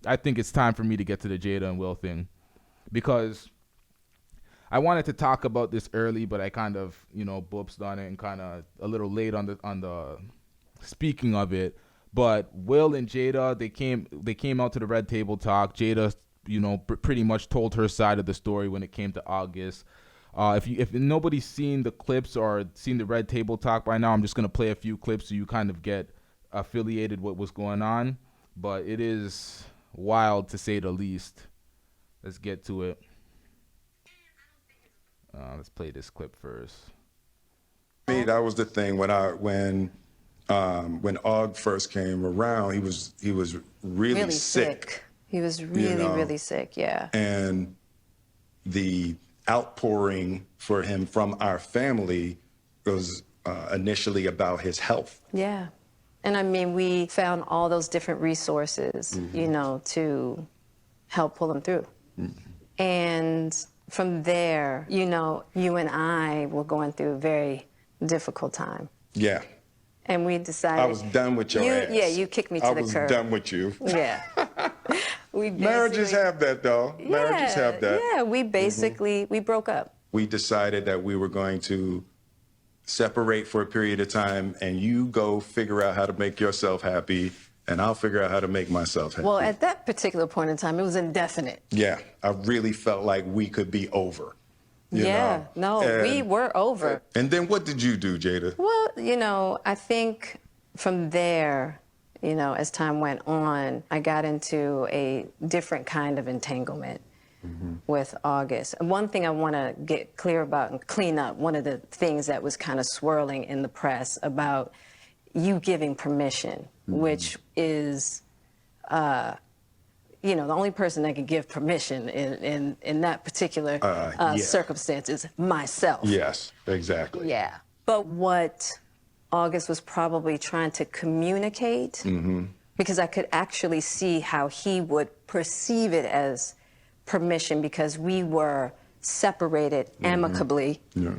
I think it's time for me to get to the Jada and Will thing because I wanted to talk about this early, but I kind of, boopsed on it and kind of a little late on the speaking of it. But Will and Jada, they came out to the Red Table Talk. Jada, pretty much told her side of the story when it came to August. If nobody's seen the clips or seen the Red Table Talk by now, I'm just gonna play a few clips so you kind of get affiliated with what's going on. But it is wild to say the least. Let's get to it. Let's play this clip first. Me, that was the thing when Og first came around, he was really sick. He was really sick, yeah. And the outpouring for him from our family was initially about his health. Yeah. And I mean, we found all those different resources, to help pull him through. And from there, you and I were going through a very difficult time. Yeah. And we decided... I was done with your ass. Yeah, you kicked me to the curb. I was done with you. Yeah. Marriages have that, though. Marriages have that. Yeah, we basically, we broke up. We decided that we were going to separate for a period of time, and you go figure out how to make yourself happy, and I'll figure out how to make myself happy. Well, at that particular point in time, it was indefinite. Yeah, I really felt like we could be over. We were over. And then what did you do, Jada? Well, I think from there, as time went on, I got into a different kind of entanglement with August. And one thing I want to get clear about and clean up, one of the things that was kind of swirling in the press about you giving permission, which is, the only person that can give permission in that particular circumstance is myself. Yes, exactly. Yeah. But what August was probably trying to communicate, because I could actually see how he would perceive it as permission because we were separated amicably. Yeah.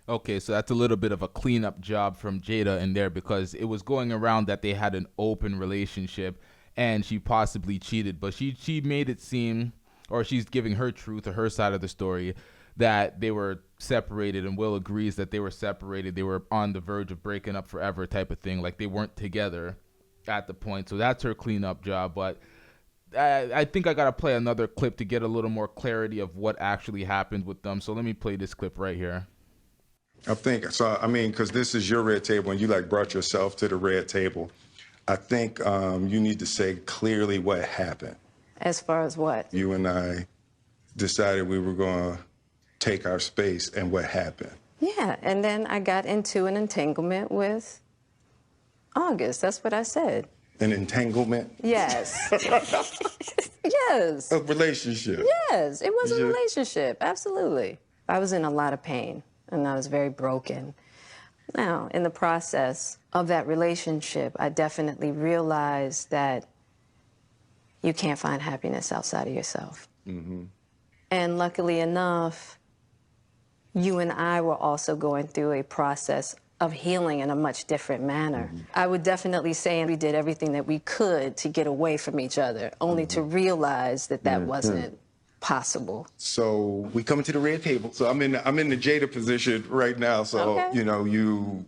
Okay, so that's a little bit of a cleanup job from Jada in there because it was going around that they had an open relationship and she possibly cheated, but she made it seem, or she's giving her truth or her side of the story, that they were separated, and Will agrees that they were separated. They were on the verge of breaking up forever type of thing, like they weren't together at the point. So that's her cleanup job, but I think I got to play another clip to get a little more clarity of what actually happened with them. So let me play this clip right here. I think, so I mean, because this is your red table and you brought yourself to the red table, I think you need to say clearly what happened. As far as what? You and I decided we were going to take our space, and what happened? Yeah, and then I got into an entanglement with August. That's what I said. An entanglement? Yes. Yes. A relationship? Yes, it was a relationship, absolutely. I was in a lot of pain, and I was very broken. Now, in the process of that relationship, I definitely realized that you can't find happiness outside of yourself. And luckily enough, you and I were also going through a process of healing in a much different manner. I would definitely say we did everything that we could to get away from each other, only to realize that that wasn't possible. So we come to the red table. So I'm in the Jada position right now. So, you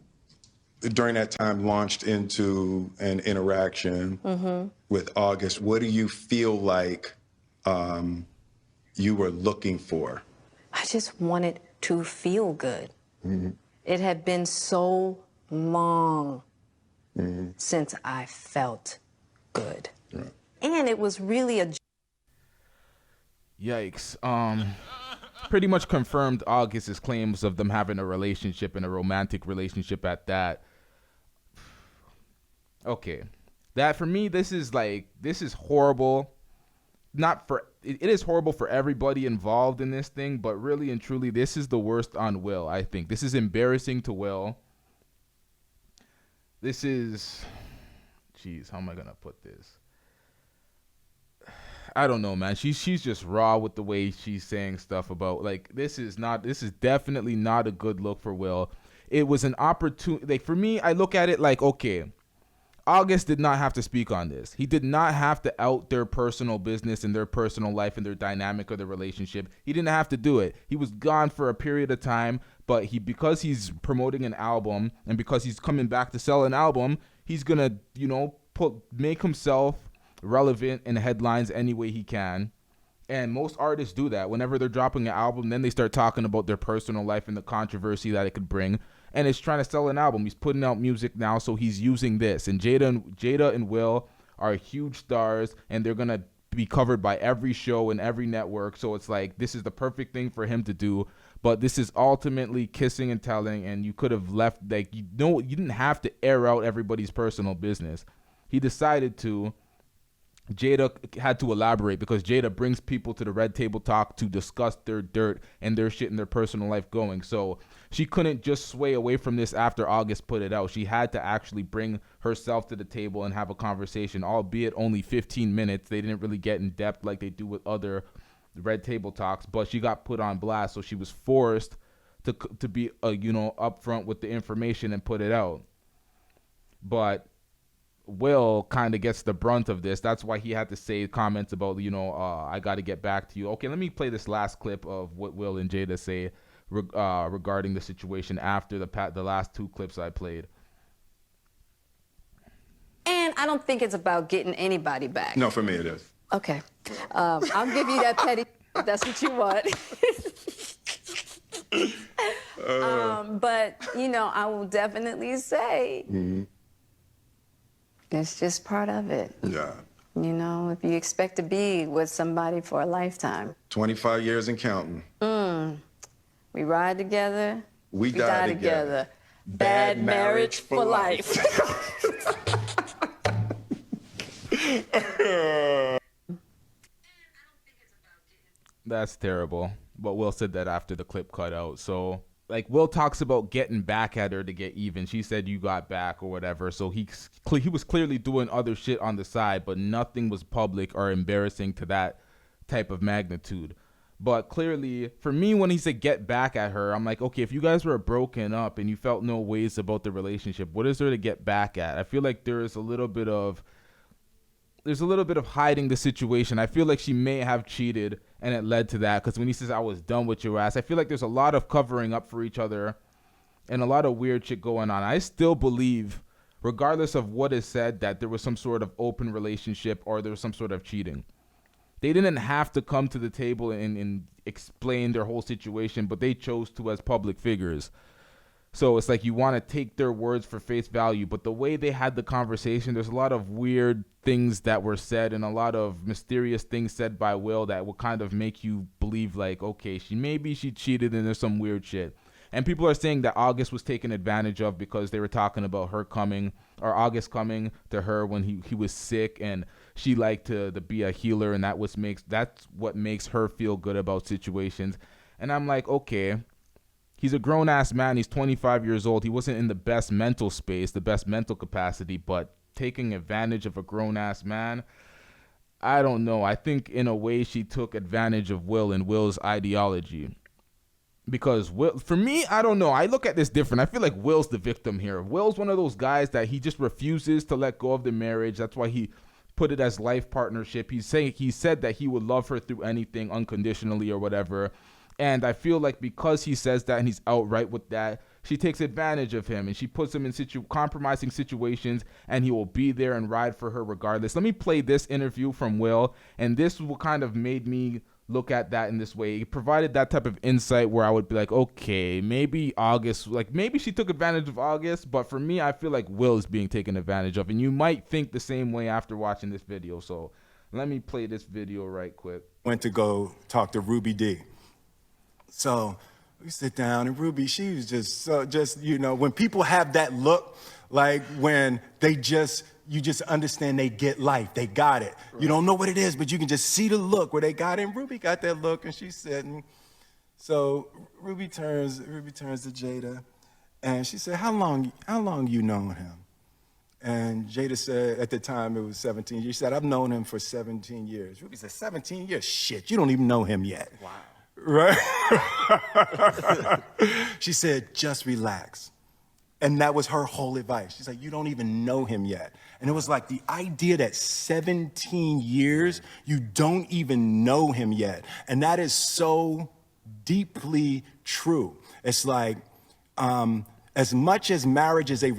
during that time launched into an interaction with August. What do you feel like you were looking for? I just wanted to feel good. It had been so long since I felt good. And it was really a... Yikes. Pretty much confirmed August's claims of them having a relationship and a romantic relationship at that. Okay. That for me, this is horrible. It is horrible for everybody involved in this thing, but really and truly, this is the worst on Will, I think. This is embarrassing to Will. This is... Jeez, how am I going to put this? I don't know, man. She's just raw with the way she's saying stuff about, this is definitely not a good look for Will. It was an opportunity. For me, I look at it okay, August did not have to speak on this. He did not have to out their personal business and their personal life and their dynamic or their relationship. He didn't have to do it. He was gone for a period of time, but because he's promoting an album and because he's coming back to sell an album, he's gonna, make himself relevant in headlines any way he can. And most artists do that. Whenever they're dropping an album, then they start talking about their personal life and the controversy that it could bring. And it's trying to sell an album. He's putting out music now, so he's using this. And Jada and Will are huge stars, and they're going to be covered by every show and every network. So it's like, this is the perfect thing for him to do. But this is ultimately kissing and telling, and you could have left, you didn't have to air out everybody's personal business. He decided to. Jada had to elaborate because Jada brings people to the Red Table Talk to discuss their dirt and their shit and their personal life going. So she couldn't just sway away from this after August put it out. She had to actually bring herself to the table and have a conversation, albeit only 15 minutes. They didn't really get in depth like they do with other Red Table Talks, but she got put on blast. So she was forced to be, upfront with the information and put it out. But Will kind of gets the brunt of this. That's why he had to say comments about, I got to get back to you. Okay, let me play this last clip of what Will and Jada say regarding the situation after the last two clips I played. And I don't think it's about getting anybody back. No, for me it is. Okay. I'll give you that petty if that's what you want. But, I will definitely say... Mm-hmm. It's just part of it. Yeah. If you expect to be with somebody for a lifetime. 25 years and counting. We ride together. We die together. Bad marriage for life. That's terrible. But Will said that after the clip cut out. So... Will talks about getting back at her to get even. She said you got back or whatever. So he was clearly doing other shit on the side, but nothing was public or embarrassing to that type of magnitude. But clearly, for me, when he said get back at her, I'm like, okay, if you guys were broken up and you felt no ways about the relationship, what is there to get back at? I feel like there's a little bit of hiding the situation. I feel like she may have cheated and it led to that, because when he says I was done with your ass, I feel like there's a lot of covering up for each other and a lot of weird shit going on. I still believe, regardless of what is said, that there was some sort of open relationship or there was some sort of cheating. They didn't have to come to the table and explain their whole situation, but they chose to as public figures. So it's like you want to take their words for face value, but the way they had the conversation, there's a lot of weird things that were said and a lot of mysterious things said by Will that will kind of make you believe like, okay, she cheated and there's some weird shit. And people are saying that August was taken advantage of because they were talking about August coming to her when he was sick and she liked to be a healer, and that's what makes her feel good about situations. And I'm like, okay. He's a grown-ass man. He's 25 years old. He wasn't in the best mental space, the best mental capacity, but taking advantage of a grown-ass man, I don't know. I think in a way she took advantage of Will and Will's ideology. Because Will, for me, I don't know. I look at this different. I feel like Will's the victim here. Will's one of those guys that he just refuses to let go of the marriage. That's why he put it as life partnership. He said that he would love her through anything unconditionally or whatever. And I feel like because he says that and he's outright with that, she takes advantage of him and she puts him in compromising situations, and he will be there and ride for her regardless. Let me play this interview from Will, and this will kind of made me look at that in this way. It provided that type of insight where I would be like, okay, maybe maybe she took advantage of August, but for me, I feel like Will is being taken advantage of, and you might think the same way after watching this video. So let me play this video right quick. Went to go talk to Ruby D. So we sit down, and Ruby, she was just when people have that look, like when you just understand they get life, they got it. Right. You don't know what it is, but you can just see the look where they got it. And Ruby got that look, and she's sitting. So Ruby turns to Jada, and she said, "How long you known him?" And Jada said, at the time it was 17 years. She said, "I've known him for 17 years." Ruby said, 17 years? Shit, you don't even know him yet. Wow. Right? She said, "Just relax. And that was her whole advice. She's like, you don't even know him yet. And it was like the idea that 17 years, you don't even know him yet. And that is so deeply true. It's like, as much as marriage is a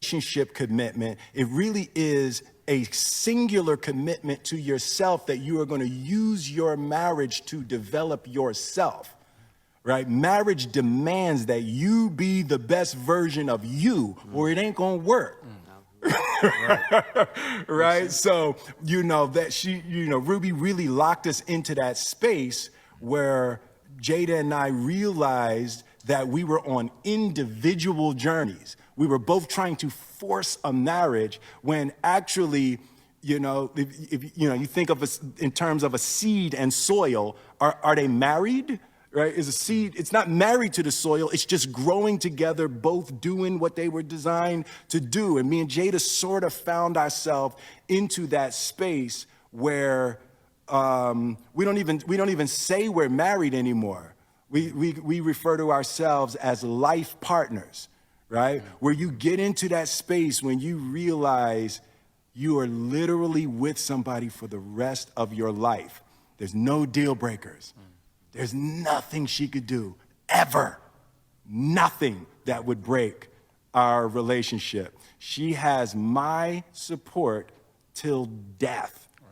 relationship commitment, it really is a singular commitment to yourself that you are going to use your marriage to develop yourself. Right? Marriage demands that you be the best version of you, or it ain't gonna work. Right? So, Ruby really locked us into that space where Jada and I realized that we were on individual journeys. We were both trying to force a marriage when actually, if you think of us in terms of a seed and soil, are they married? Right, is a seed, it's not married to the soil, it's just growing together, both doing what they were designed to do. And me and Jada sort of found ourselves into that space where we don't even say we're married anymore. We refer to ourselves as life partners, right? Where you get into that space when you realize you are literally with somebody for the rest of your life. There's no deal breakers. There's nothing she could do, ever. Nothing that would break our relationship. She has my support till death. Right.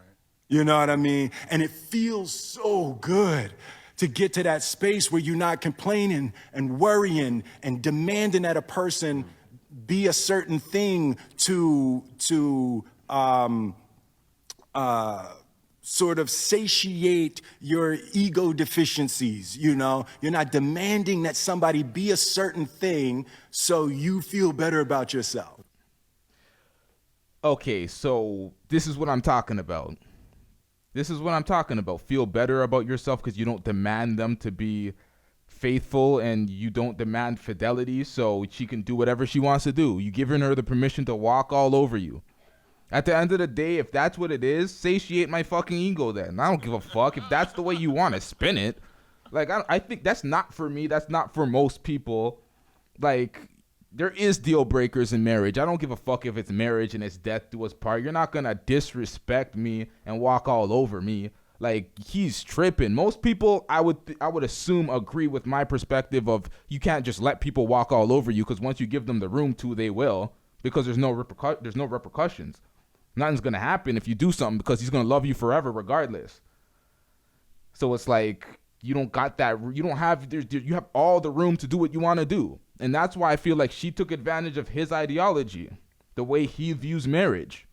You know what I mean? And it feels so good to get to that space where you're not complaining and worrying and demanding that a person be a certain thing to sort of satiate your ego deficiencies, You're not demanding that somebody be a certain thing so you feel better about yourself. Okay, so this is what I'm talking about. Feel better about yourself because you don't demand them to be faithful and you don't demand fidelity so she can do whatever she wants to do. You're giving her the permission to walk all over you. At the end of the day, if that's what it is, satiate my fucking ego then. I don't give a fuck if that's the way you want to spin it. Like, I think that's not for me. That's not for most people. Like, there is deal breakers in marriage. I don't give a fuck if it's marriage and it's death do us part. You're not going to disrespect me and walk all over me. Like, he's tripping. Most people, I would assume, agree with my perspective of you can't just let people walk all over you because once you give them the room to, they will, because there's no repercussions. Nothing's going to happen if you do something because he's going to love you forever regardless. So it's like you don't got that. You don't have, you have all the room to do what you want to do. And that's why I feel like she took advantage of his ideology, the way he views marriage.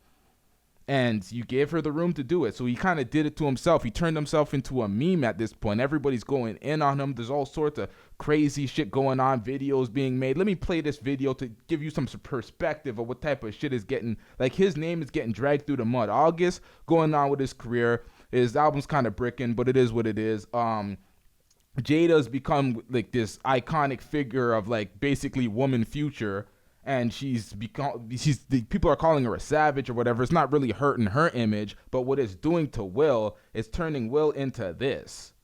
And you gave her the room to do it. So he kind of did it to himself. He turned himself into a meme at this point. Everybody's going in on him. There's all sorts of crazy shit going on, videos being made. Let me play this video to give you some perspective of what type of shit is getting, like his name is getting dragged through the mud. August going on with his career. His album's kind of bricking, but it is what it is. Jada's become like this iconic figure of like basically woman future. And people are calling her a savage or whatever. It's not really hurting her image, but what it's doing to Will is turning Will into this.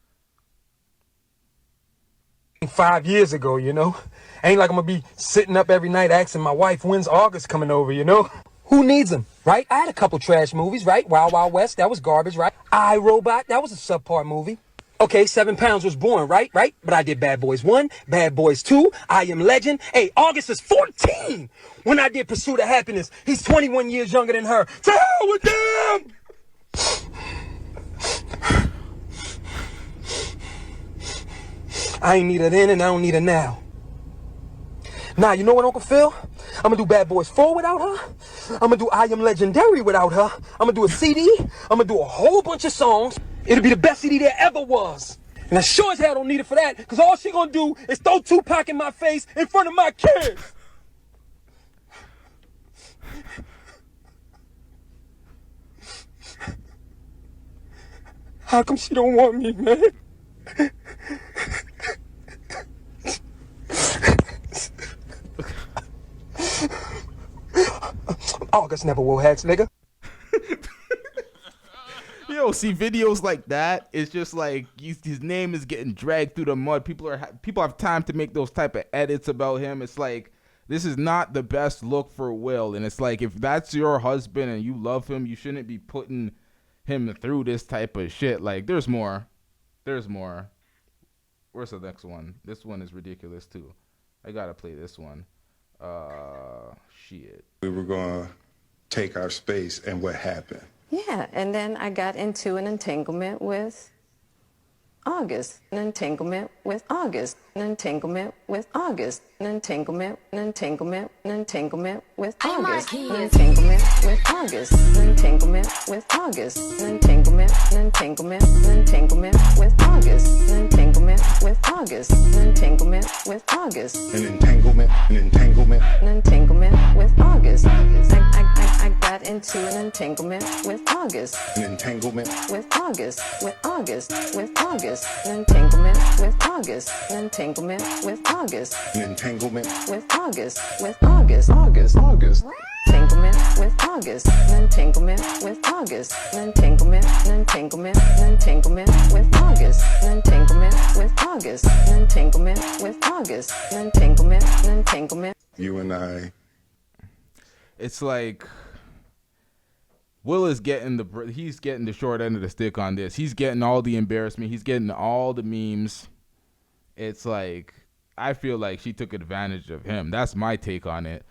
5 years ago, ain't like I'm gonna be sitting up every night asking my wife, when's August coming over, Who needs him, right? I had a couple trash movies, right? Wild Wild West, that was garbage, right? I, Robot, that was a subpar movie. Okay, 7 Pounds was born, right? But I did Bad Boys 1, Bad Boys 2, I Am Legend. Hey, August is 14 when I did Pursuit of Happiness. He's 21 years younger than her. To hell with them! I ain't need her then and I don't need her now. Nah, you know what, Uncle Phil? I'm gonna do Bad Boys 4 without her. I'm gonna do I Am Legendary without her. I'm gonna do a CD. I'm gonna do a whole bunch of songs. It'll be the best CD there ever was. And I sure as hell don't need it for that, because all she gonna do is throw Tupac in my face in front of my kids. How come she don't want me, man? August never wore hats, nigga. Yo, see videos like that. It's just like his name is getting dragged through the mud. People have time to make those type of edits about him. It's like this is not the best look for Will, and it's like if that's your husband and you love him, you shouldn't be putting him through this type of shit. Like there's more. Where's the next one? This one is ridiculous too. I gotta play this one. Shit. We were gonna take our space, and what happened? Yeah, and then I got into an entanglement with August, an entanglement with August, an entanglement with August, an entanglement, an entanglement, an entanglement with August, an entanglement with August, an entanglement with August, an entanglement, an entanglement, an entanglement with August, an entanglement with August, an entanglement with August, An entanglement, an entanglement. an entanglement with August. I got into an entanglement with August. An entanglement. With August, with August, with August, an entanglement with August, an entanglement with August, An entanglement. with August, with August, August. entanglement with August, an entanglement with August, an entanglement, an entanglement, an entanglement with August, an entanglement with August, an entanglement with August, an entanglement, an entanglement. You and I. It's like Will is getting he's getting the short end of the stick on this. He's getting all the embarrassment. He's getting all the memes. It's like I feel like she took advantage of him. That's my take on it.